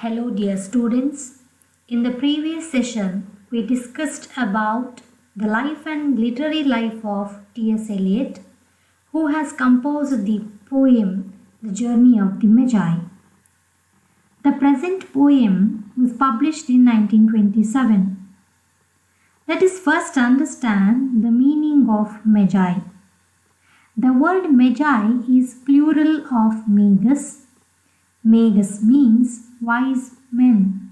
Hello dear students. In the previous session, we discussed about the life and literary life of T.S. Eliot, who has composed the poem The Journey of the Magi. The present poem was published in 1927. Let us first understand the meaning of Magi. The word Magi is plural of Magus. Magus means wise men.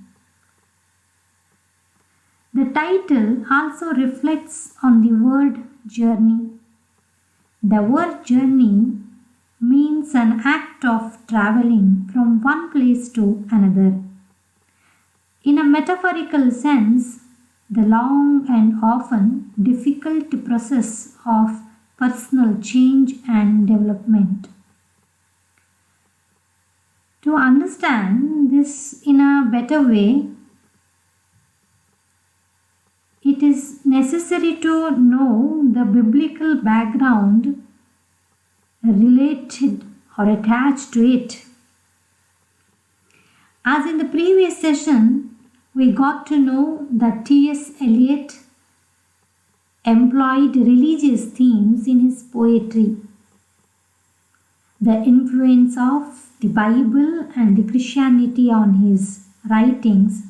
The title also reflects on the word journey. The word journey means an act of traveling from one place to another. In a metaphorical sense, the long and often difficult process of personal change and development. To understand this in a better way, it is necessary to know the biblical background related or attached to it. As in the previous session, we got to know that T.S. Eliot employed religious themes in his poetry. The influence of the Bible and the Christianity on his writings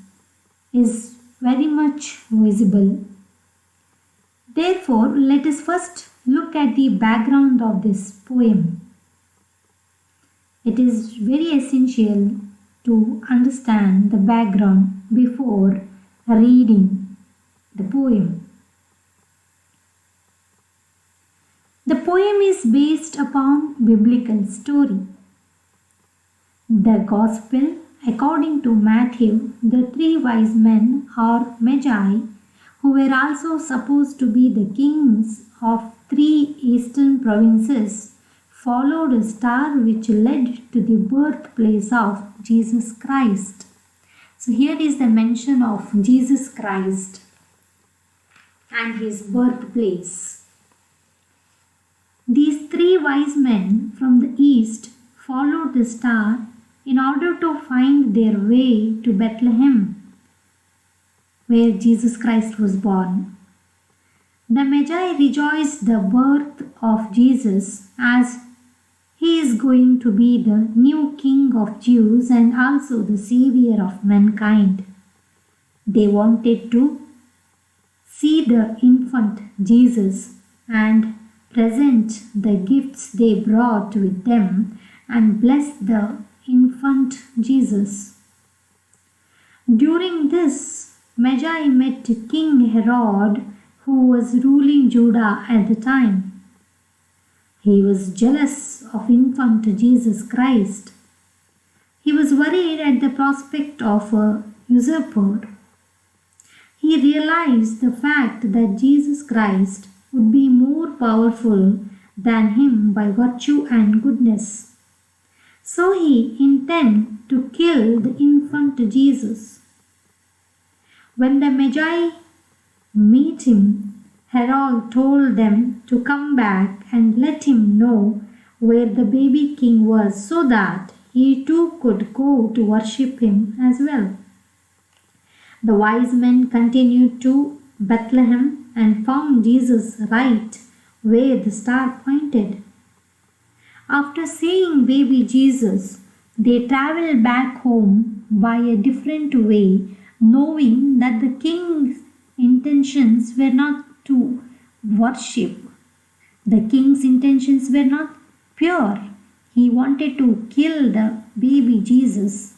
is very much visible. Therefore, let us first look at the background of this poem. It is very essential to understand the background before reading the poem. The poem is based upon biblical story. The Gospel, according to Matthew, the three wise men or Magi, who were also supposed to be the kings of three eastern provinces, followed a star which led to the birthplace of Jesus Christ. So here is the mention of Jesus Christ and his birthplace. These three wise men from the east followed the star in order to find their way to Bethlehem, where Jesus Christ was born. The Magi rejoiced the birth of Jesus as he is going to be the new King of Jews and also the Savior of mankind. They wanted to see the infant Jesus and present the gifts they brought with them and bless the infant Jesus. During this, Magi met King Herod, who was ruling Judah at the time. He was jealous of infant Jesus Christ. He was worried at the prospect of a usurper. He realized the fact that Jesus Christ would be more powerful than him by virtue and goodness. So he intended to kill the infant Jesus. When the Magi met him, Herod told them to come back and let him know where the baby king was so that he too could go to worship him as well. The wise men continued to Bethlehem and found Jesus right where the star pointed. After seeing baby Jesus, they traveled back home by a different way, knowing that the king's intentions were not to worship. The king's intentions were not pure. He wanted to kill the baby Jesus.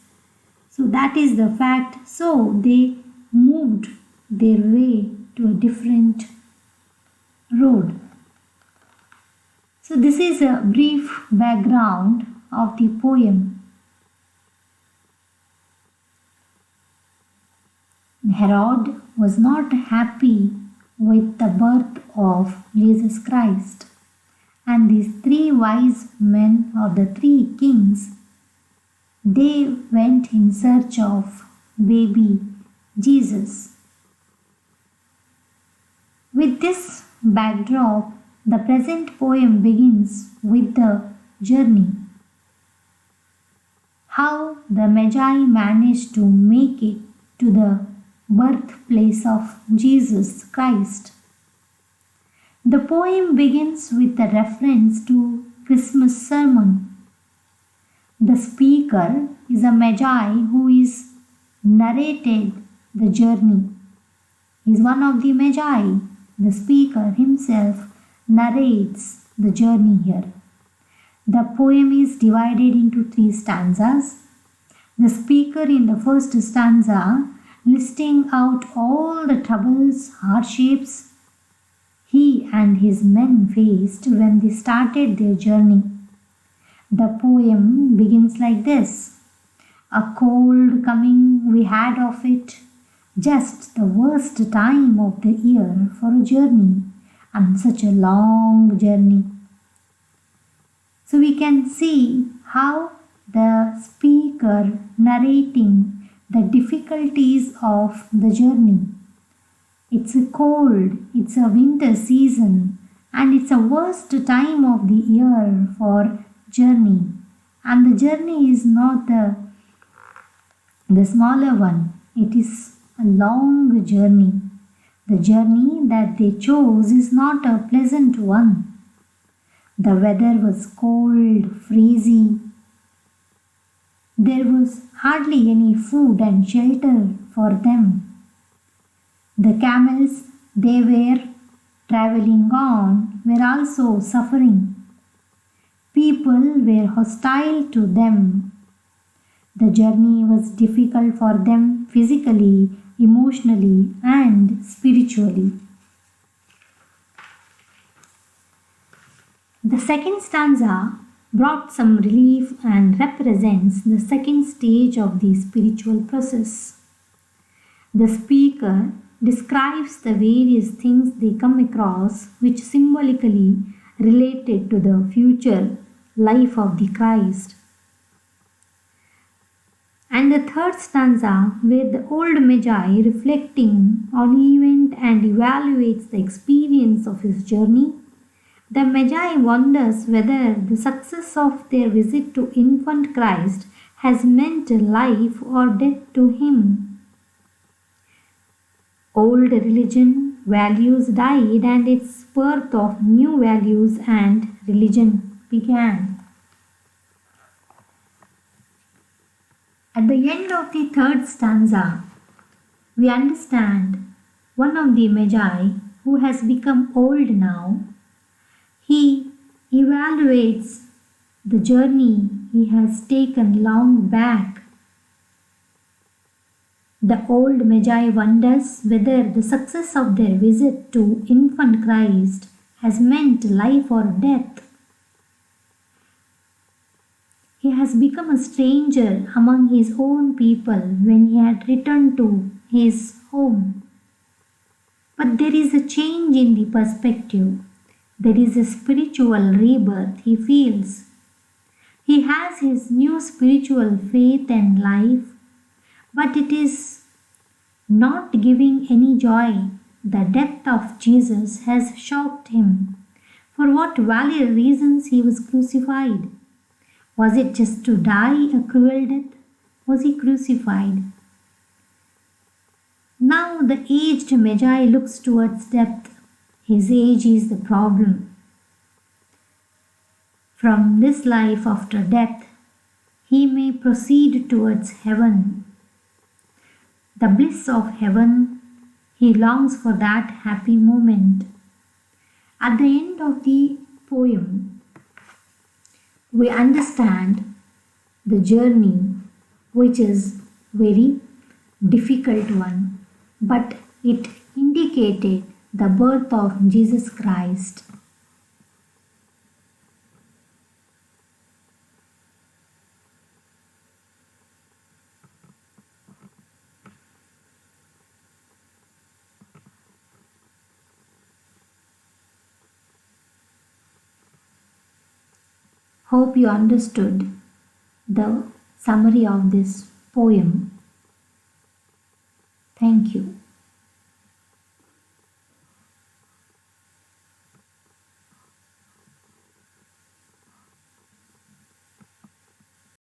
So that is the fact. So they moved their way to a different road. So this is a brief background of the poem. Herod was not happy with the birth of Jesus Christ, and these three wise men or the three kings, they went in search of baby Jesus. With this backdrop, the present poem begins with the journey. how the Magi managed to make it to the birthplace of Jesus Christ. The poem begins with a reference to Christmas sermon. The speaker is a Magi who is narrated the journey. He is one of the Magi. The speaker himself narrates the journey here. The poem is divided into 3 stanzas. The speaker in the first stanza listing out all the troubles, hardships he and his men faced when they started their journey. The poem begins like this. A cold coming we had of it, just the worst time of the year for a journey, and such a long journey. So we can see how the speaker narrating the difficulties of the journey. It's a cold, it's a winter season, and it's a worst time of the year for journey. And the journey is not the smaller one. It is a long journey. The journey that they chose is not a pleasant one. The weather was cold, freezy. There was hardly any food and shelter for them. The camels they were traveling on were also suffering. People were hostile to them. The journey was difficult for them physically, emotionally, and spiritually. The second stanza brought some relief and represents the second stage of the spiritual process. The speaker describes the various things they come across which symbolically related to the future life of the Christ. And the third stanza, where the old Magi reflecting on event and evaluates the experience of his journey, the Magi wonders whether the success of their visit to infant Christ has meant life or death to him. Old religion values died and its birth of new values and religion began. At the end of the third stanza, we understand one of the Magi who has become old now. He evaluates the journey he has taken long back. The old Magi wonders whether the success of their visit to infant Christ has meant life or death. He has become a stranger among his own people when he had returned to his home. But there is a change in the perspective. There is a spiritual rebirth he feels. He has his new spiritual faith and life, but it is not giving any joy. The death of Jesus has shocked him. For what valid reasons he was crucified? Was it just to die a cruel death? Was he crucified? Now the aged Magi looks towards death. His age is the problem. From this life after death, he may proceed towards heaven. The bliss of heaven, he longs for that happy moment. At the end of the poem, we understand the journey, which is very difficult one, but it indicated the birth of Jesus Christ. Hope you understood the summary of this poem. Thank you.